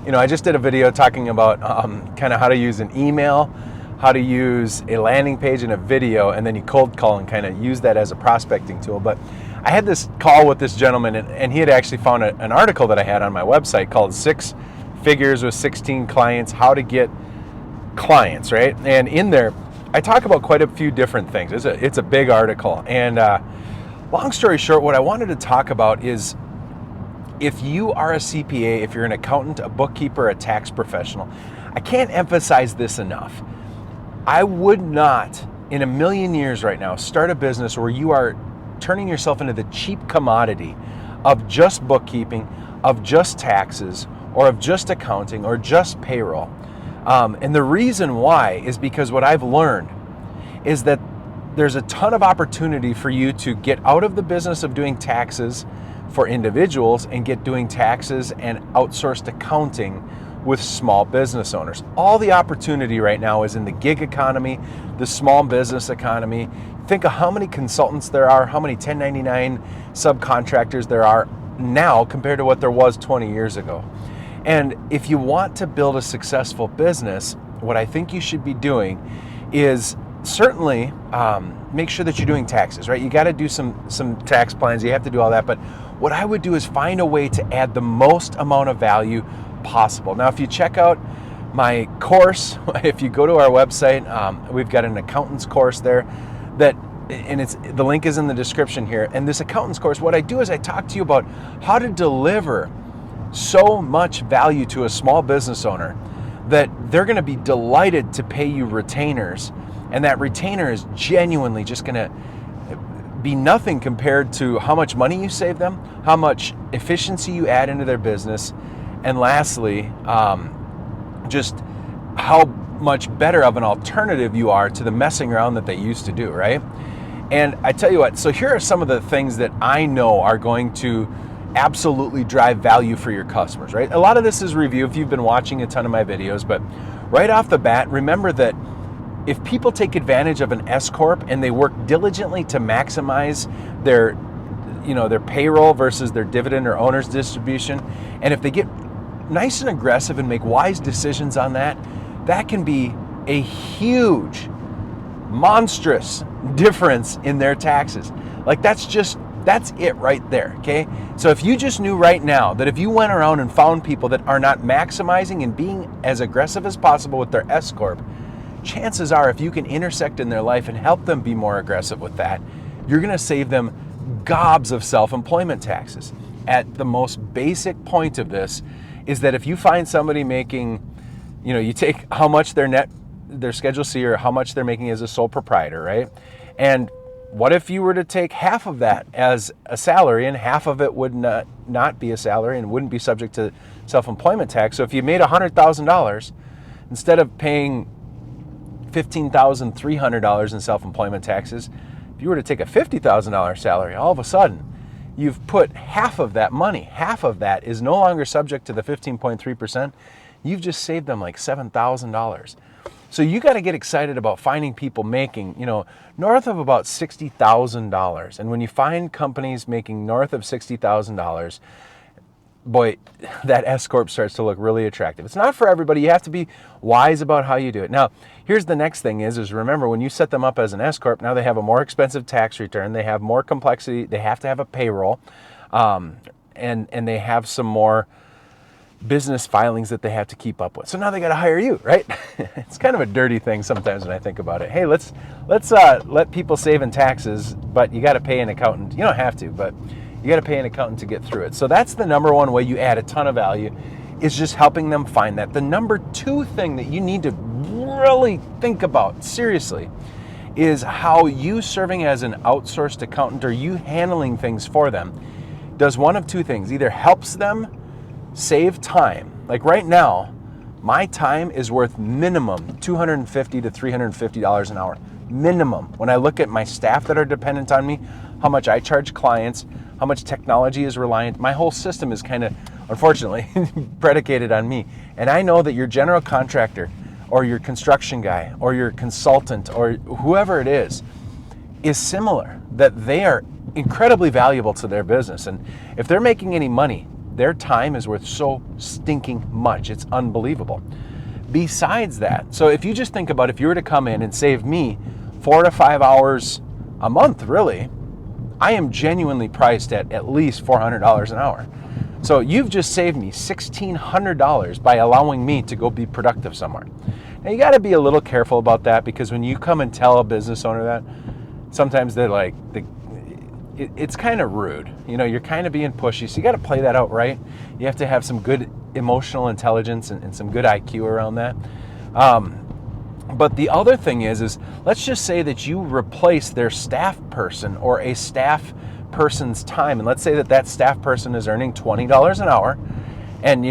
I just did a video talking about kind of how to use an email, how to use a landing page and a video, and then you cold call and kind of use that as a prospecting tool. But I had this call with this gentleman, and he had actually found an article that I had on my website called 6 Figures with 16 Clients, How to Get Clients, right? And in there, I talk about quite a few different things. It's a big article. And long story short, what I wanted to talk about is if you are a CPA, if you're an accountant, a bookkeeper, a tax professional, I can't emphasize this enough. I would not, in a million years right now, start a business where you are turning yourself into the cheap commodity of just bookkeeping, of just taxes, or of just accounting, or just payroll. And the reason why is because what I've learned is that there's a ton of opportunity for you to get out of the business of doing taxes for individuals and get doing taxes and outsourced accounting with small business owners. All the opportunity right now is in the gig economy, the small business economy. Think of how many consultants there are, how many 1099 subcontractors there are now compared to what there was 20 years ago. And if you want to build a successful business, what I think you should be doing is certainly make sure that you're doing taxes, right? You got to do some tax plans. You have to do all that. But what I would do is find a way to add the most amount of value possible. Now, if you check out my course, if you go to our website, we've got an accountant's course there and the link is in the description here. And this accountant's course, what I do is I talk to you about how to deliver so much value to a small business owner that they're going to be delighted to pay you retainers. And that retainer is genuinely just going to be nothing compared to how much money you save them, how much efficiency you add into their business, and lastly, just how much better of an alternative you are to the messing around that they used to do, right? And I tell you what, so here are some of the things that I know are going to absolutely drive value for your customers, right? A lot of this is review if you've been watching a ton of my videos, but right off the bat, remember that if people take advantage of an S Corp and they work diligently to maximize their payroll versus their dividend or owner's distribution, and if they get nice and aggressive and make wise decisions on that, that can be a huge, monstrous difference in their taxes. Like that's it right there, okay? So if you just knew right now that if you went around and found people that are not maximizing and being as aggressive as possible with their S Corp, chances are if you can intersect in their life and help them be more aggressive with that, you're gonna save them gobs of self-employment taxes. At the most basic point of this is that if you find somebody making, you take how much their Schedule C or how much they're making as a sole proprietor, right? And what if you were to take half of that as a salary and half of it would not be a salary and wouldn't be subject to self-employment tax? So if you made $100,000, instead of paying $15,300 in self-employment taxes, if you were to take a $50,000 salary, all of a sudden, you've put half of that money, half of that is no longer subject to the 15.3%. You've just saved them like $7,000. So you got to get excited about finding people making, north of about $60,000. And when you find companies making north of $60,000, boy, that S Corp starts to look really attractive. It's not for everybody. You have to be wise about how you do it. Now, here's the next thing is remember when you set them up as an S Corp, now they have a more expensive tax return. They have more complexity. They have to have a payroll, and they have some more business filings that they have to keep up with. So now they got to hire you, right? It's kind of a dirty thing sometimes when I think about it. Hey, let's let people save in taxes, but you got to pay an accountant. You don't have to, but you got to pay an accountant to get through it. So that's the number one way you add a ton of value, is just helping them find that. The number two thing that you need to really think about seriously is how you serving as an outsourced accountant or you handling things for them does one of two things. Either helps them save time. Like right now, my time is worth minimum $250 to $350 an hour. Minimum. When I look at my staff that are dependent on me, how much I charge clients, how much technology is reliant, my whole system is kind of, unfortunately, predicated on me. And I know that your general contractor or your construction guy or your consultant or whoever it is similar, that they are incredibly valuable to their business. And if they're making any money, their time is worth so stinking much. It's unbelievable. Besides that, so if you just think about if you were to come in and save me 4 to 5 hours a month, really, I am genuinely priced at least $400 an hour. So you've just saved me $1,600 by allowing me to go be productive somewhere. Now you got to be a little careful about that, because when you come and tell a business owner that, sometimes they're like, it's kind of rude. You know, you're kind of being pushy, so you got to play that out right. You have to have some good emotional intelligence and some good IQ around that. But the other thing is let's just say that you replace their staff person or a staff person's time, and let's say that staff person is earning $20 an hour, and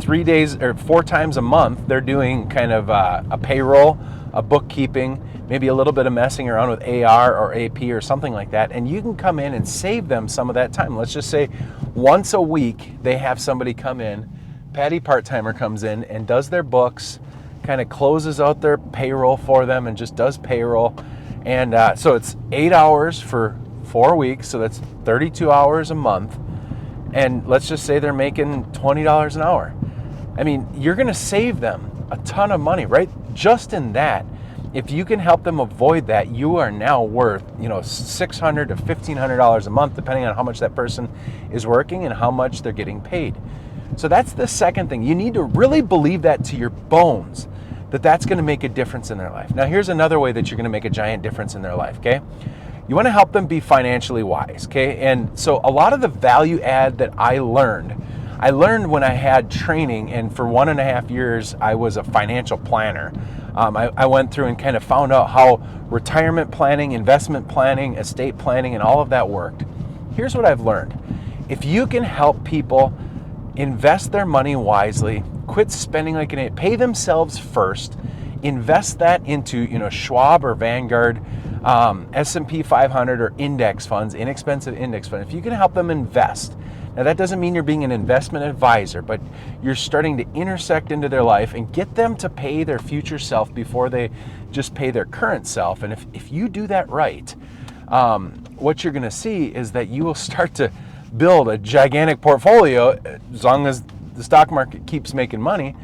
3 days or 4 times a month they're doing kind of a payroll, a bookkeeping, maybe a little bit of messing around with AR or AP or something like that, and you can come in and save them some of that time. Let's just say once a week they have somebody come in, Patty part-timer comes in and does their books, kind of closes out their payroll for them and just does payroll. And so it's 8 hours for 4 weeks, so that's 32 hours a month. And let's just say they're making $20 an hour. I mean, you're going to save them a ton of money, right? Just in that. If you can help them avoid that, you are now worth, $600 to $1,500 a month, depending on how much that person is working and how much they're getting paid. So that's the second thing. You need to really believe that to your bones, that that's going to make a difference in their life. Now, here's another way that you're going to make a giant difference in their life, okay? You want to help them be financially wise, okay? And so a lot of the value add that I learned when I had training, and for 1.5 years, I was a financial planner. I went through and kind of found out how retirement planning, investment planning, estate planning, and all of that worked. Here's what I've learned. If you can help people invest their money wisely, quit spending like an idiot, pay themselves first, invest that into, Schwab or Vanguard, S&P 500 or index funds, inexpensive index funds. If you can help them invest, now that doesn't mean you're being an investment advisor, but you're starting to intersect into their life and get them to pay their future self before they just pay their current self. And if you do that right, what you're going to see is that you will start to build a gigantic portfolio, as long as the stock market keeps making money,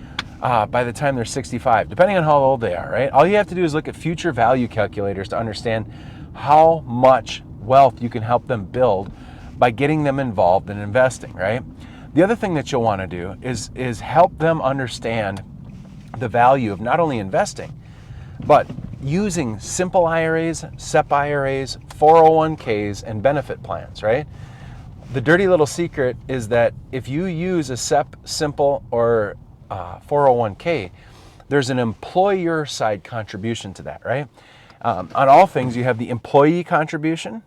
by the time they're 65, depending on how old they are, right? All you have to do is look at future value calculators to understand how much wealth you can help them build by getting them involved in investing, right? The other thing that you'll want to do is help them understand the value of not only investing, but using simple IRAs, SEP IRAs, 401ks, and benefit plans, right? The dirty little secret is that if you use a SEP, simple, or 401k, there's an employer side contribution to that, right? On all things, you have the employee contribution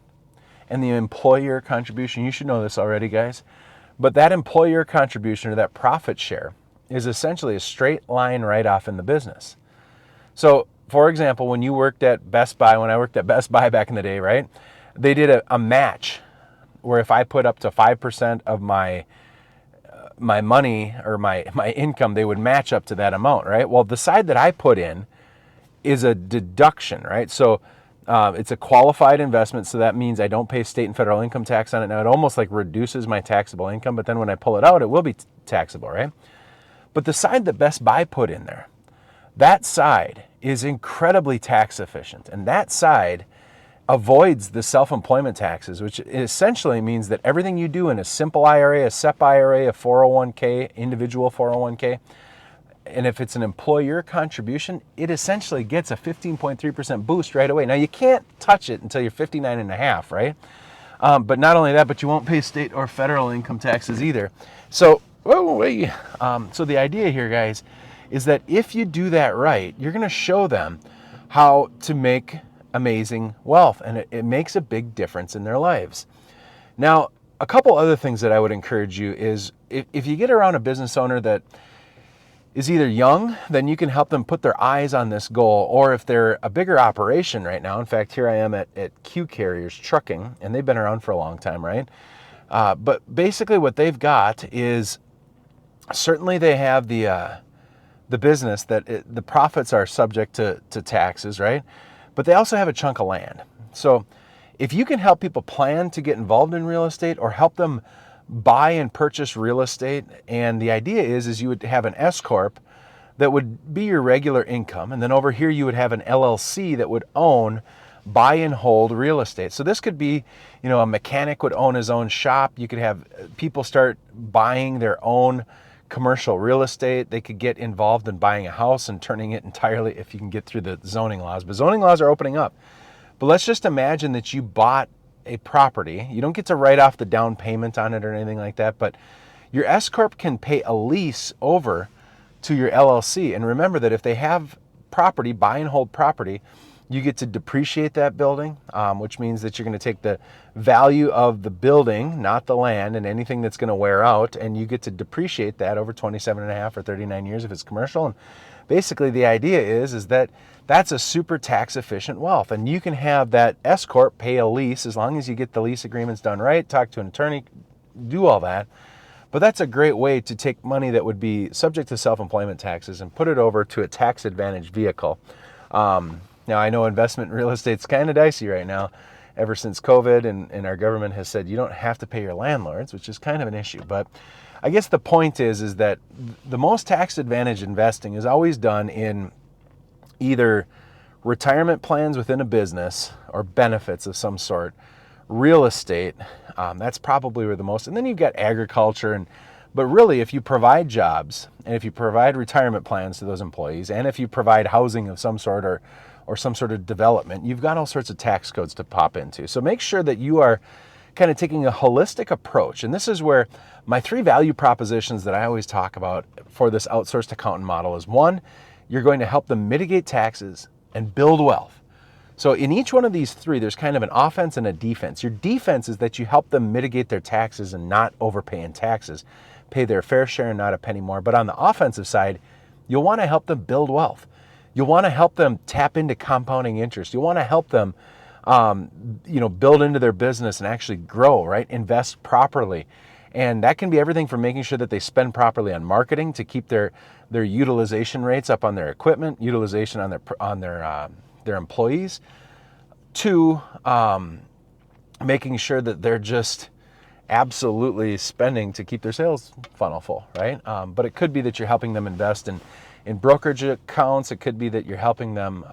and the employer contribution. You should know this already, guys. But that employer contribution, or that profit share, is essentially a straight line write-off in the business. So, for example, when you worked at Best Buy, when I worked at Best Buy back in the day, right, they did a match where if I put up to 5% of my money or my income, they would match up to that amount, right? Well, the side that I put in is a deduction, right? So it's a qualified investment, so that means I don't pay state and federal income tax on it. Now, it almost like reduces my taxable income, but then when I pull it out, it will be taxable, right? But the side that Best Buy put in there, that side is incredibly tax efficient, and that side avoids the self-employment taxes, which essentially means that everything you do in a simple IRA, a SEP IRA, a 401k, individual 401k, and if it's an employer contribution, it essentially gets a 15.3% boost right away. Now, you can't touch it until you're 59 and a half, right? But not only that, but you won't pay state or federal income taxes either. So, so the idea here, guys, is that if you do that right, you're going to show them how to make amazing wealth, and it makes a big difference in their lives. Now, a couple other things that I would encourage you is if you get around a business owner that is either young, then you can help them put their eyes on this goal, or if they're a bigger operation right now. In fact, here I am at Q Carriers Trucking, and they've been around for a long time, right? But basically what they've got is, certainly they have the business that the profits are subject to taxes, right? But they also have a chunk of land. So if you can help people plan to get involved in real estate, or help them buy and purchase real estate. And the idea is you would have an S Corp that would be your regular income. And then over here, you would have an LLC that would own, buy and hold real estate. So this could be, a mechanic would own his own shop. You could have people start buying their own commercial real estate. They could get involved in buying a house and turning it entirely, if you can get through the zoning laws. But zoning laws are opening up. But let's just imagine that you bought a property. You don't get to write off the down payment on it or anything like that, but your S Corp can pay a lease over to your LLC. And remember that if they have property, buy and hold property, you get to depreciate that building, which means that you're going to take the value of the building, not the land, and anything that's going to wear out, and you get to depreciate that over 27 and a half or 39 years if it's commercial. And basically the idea is that that's a super tax efficient wealth. And you can have that S Corp pay a lease as long as you get the lease agreements done right, talk to an attorney, do all that. But that's a great way to take money that would be subject to self-employment taxes and put it over to a tax-advantaged vehicle. Now, I know investment in real estate's kind of dicey right now ever since COVID, and our government has said you don't have to pay your landlords, which is kind of an issue. But I guess the point is that the most tax-advantaged investing is always done in either retirement plans within a business or benefits of some sort. Real estate, that's probably where the most, and then you've got agriculture, but really if you provide jobs and if you provide retirement plans to those employees, and if you provide housing of some sort or some sort of development, you've got all sorts of tax codes to pop into. So make sure that you are kind of taking a holistic approach. And this is where my 3 value propositions that I always talk about for this outsourced accountant model is: 1, you're going to help them mitigate taxes and build wealth. So in each one of these 3, there's kind of an offense and a defense. Your defense is that you help them mitigate their taxes and not overpay in taxes, pay their fair share and not a penny more. But on the offensive side, you'll want to help them build wealth. You'll want to help them tap into compounding interest. You want to help them, build into their business and actually grow, right? Invest properly. And that can be everything from making sure that they spend properly on marketing to keep their utilization rates up on their equipment, utilization on their employees, to making sure that they're just absolutely spending to keep their sales funnel full, right? But it could be that you're helping them invest in brokerage accounts. It could be that you're helping them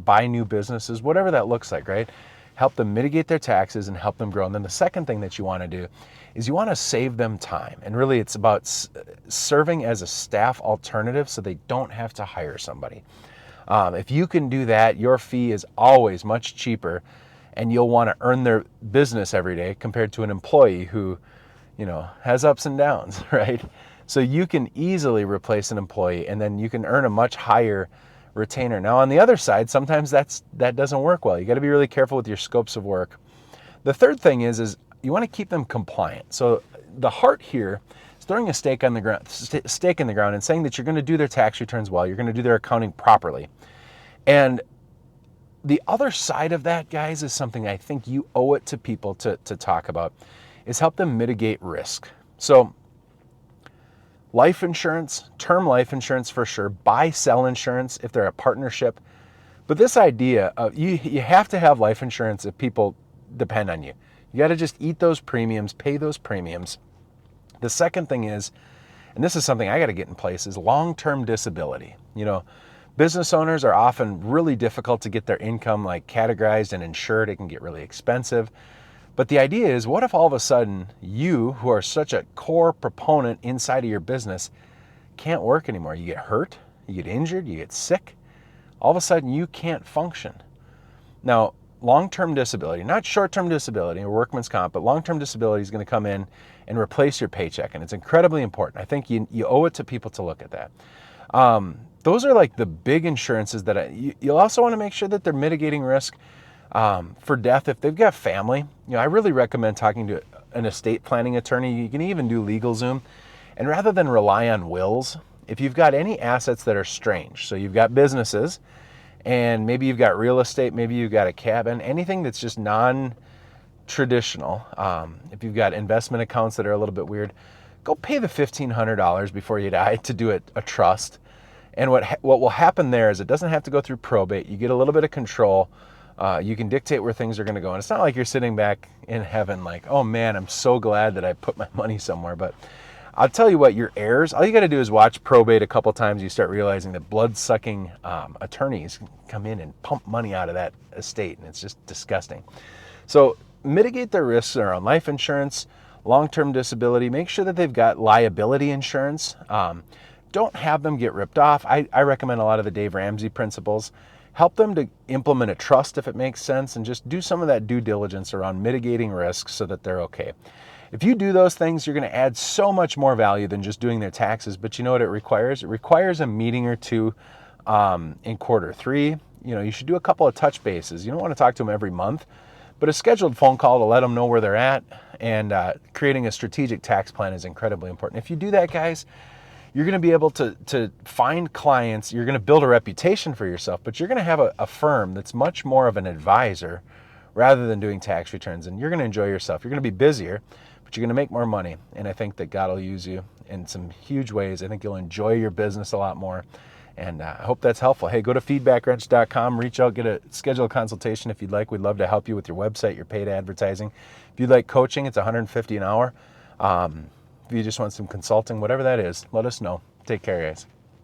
buy new businesses, whatever that looks like, right? Help them mitigate their taxes and help them grow. And then the second thing that you want to do is you want to save them time. And really it's about serving as a staff alternative so they don't have to hire somebody. If you can do that, your fee is always much cheaper, and you'll want to earn their business every day compared to an employee who, has ups and downs, right? So you can easily replace an employee, and then you can earn a much higher retainer. Now, on the other side, sometimes that doesn't work well. You got to be really careful with your scopes of work. The third thing is you want to keep them compliant. So the heart here is throwing a stake in the ground and saying that you're going to do their tax returns well, you're going to do their accounting properly. And the other side of that, guys, is something I think you owe it to people to talk about, is help them mitigate risk. So life insurance, term life insurance for sure, buy-sell insurance if they're a partnership. But this idea of you have to have life insurance if people depend on you. You got to just eat those premiums, pay those premiums. The second thing is, and this is something I got to get in place, is long-term disability. Business owners are often really difficult to get their income categorized and insured. It can get really expensive. But the idea is, what if all of a sudden you, who are such a core proponent inside of your business, can't work anymore? You get hurt, you get injured, you get sick. All of a sudden you can't function. Now, long-term disability, not short-term disability or workman's comp, but long-term disability is going to come in and replace your paycheck. And it's incredibly important. I think you owe it to people to look at that. Those are the big insurances that you'll also want to make sure that they're mitigating risk for death. If they've got family, I really recommend talking to an estate planning attorney. You can even do LegalZoom. And rather than rely on wills, if you've got any assets that are strange, so you've got businesses and maybe you've got real estate, maybe you've got a cabin, anything that's just non-traditional, if you've got investment accounts that are a little bit weird, go pay the $1,500 before you die to do a trust. And what will happen there is it doesn't have to go through probate. You get a little bit of control You can dictate where things are going to go. And it's not like you're sitting back in heaven like, oh man, I'm so glad that I put my money somewhere. But I'll tell you what, your heirs, all you got to do is watch probate a couple times. You start realizing that blood-sucking attorneys come in and pump money out of that estate, and it's just disgusting. So mitigate their risks around life insurance, long-term disability. Make sure that they've got liability insurance. Don't have them get ripped off. I recommend a lot of the Dave Ramsey principles. Help them to implement a trust if it makes sense, and just do some of that due diligence around mitigating risks so that they're okay. If you do those things, you're going to add so much more value than just doing their taxes. But you know what it requires? It requires a meeting or two in quarter three. You should do a couple of touch bases. You don't want to talk to them every month, but a scheduled phone call to let them know where they're at, and creating a strategic tax plan is incredibly important. If you do that, guys, you're going to be able to find clients. You're going to build a reputation for yourself, but you're going to have a firm that's much more of an advisor rather than doing tax returns, and you're going to enjoy yourself. You're going to be busier, but you're going to make more money, and I think that God will use you in some huge ways. I think you'll enjoy your business a lot more, and I hope that's helpful. Hey, go to feedbackwrench.com, reach out, schedule a consultation if you'd like. We'd love to help you with your website, your paid advertising. If you'd like coaching, it's $150 an hour. If you just want some consulting, whatever that is, let us know. Take care, guys.